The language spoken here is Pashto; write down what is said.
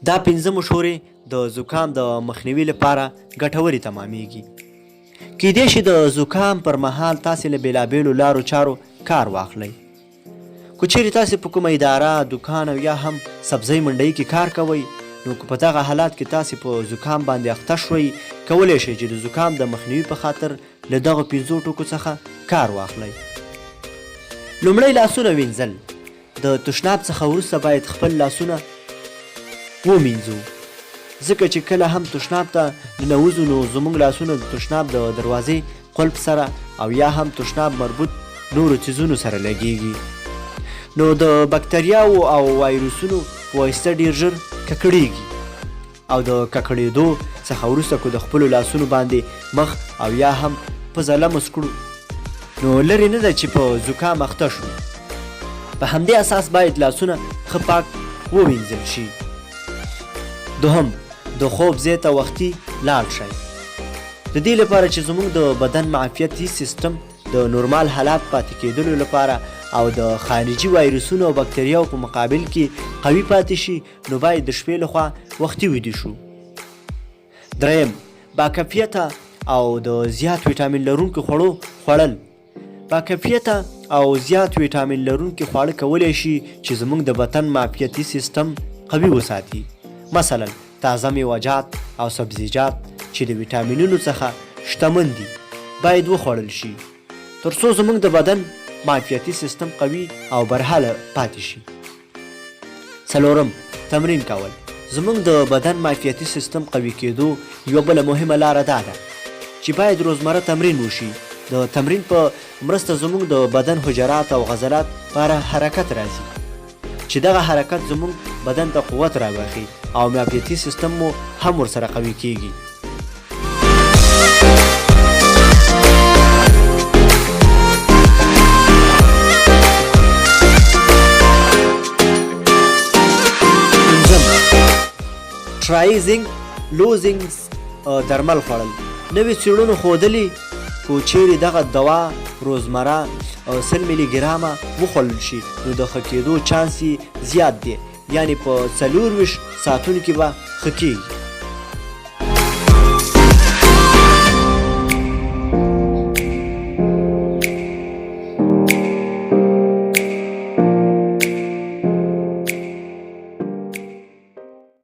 دا 5 مشورې د زکام د مخنیوي لپاره ګټورې تمامیږي. کیدای شي د زکام پر مهال تاسې له بېلابېلو لارو چارو کار واخلئ. که چیرې تاسې په کومه اداره، دکان او یا هم سبزۍ منډۍ کې کار کوئ، نو که په دغه حالات کې تاسې په زکام باندې اخته شوئ، کولی شئ چې د زکام د مخنیوي په خاطر له دغه 5 ټکو څخه کار واخلئ. لومړی لاسونه وینځل. د تشناب څخه وروسته باید خپل لاسونه ومینځو، ځکه چې کله هم تشناب ته ننوځو نو زموږ لاسونه د تشناب د دروازې قلف سره او یا هم تشناب مربوط نورو څیزونو سره لګیږي، نو د بکتریاوو او وایروسونو په واسطه ډېر ژر ککړیږي او د ککړېدو څخه وروسته که د خپلو لاسونو باندې مخ او یا هم پزه لمس کړو نو لرې نه ده چې په زکام اخته شو. په همدې اساس باید لاسونه ښه پاک ووینځل شي. دوهم، د خوب ځای ته وختي لاړ شئ. د دې لپاره چې زموږ د بدن معافیتي سیستم د نورمال حالات پاتې کېدلو لپاره او د خارجي وایروسونو او بکتریاو په مقابل کې قوي پاتې شي، نو باید د شپې لخوا وختي ویده شو. دریم، باکیفیته او د زیات ویټامین لرونکو خوړو خوړل. باکیفیته او زیات ویټامین لرونکي خواړه کولی شي چې زموږ د بدن معافیتي سیستم قوي وساتي. مثلا تازه میوه‌جات او سبزیجات چې د ویټامینونو څخه شتمن دي باید وخوړل شي تر څو زموږ د بدن معافیتي سیستم قوي او برحاله پاتې شي. څلورم، تمرین کول. زموږ د بدن معافیتي سیستم قوي کېدو یوه بله مهمه لاره دا ده چې باید روزمره تمرین وشي. د تمرین په مرسته زموږ د بدن حجرات او عضلات لپاره حرکت راځي چې دغه حرکت زموږ بدن ته قوت رابخي او معافیتي سیستم مو هم ورسره قوي کیږي. ټرایزینګ لوزینګ درمل خوړل. نوې څېړنو ښودلي که چیرې دغه دوا روزمره 100 ملي ګرامه وخوړل شي نو د ښه کېدو چانس یې زیات دی، یعنې په 24 ساعتونو کې به ښه کېږي.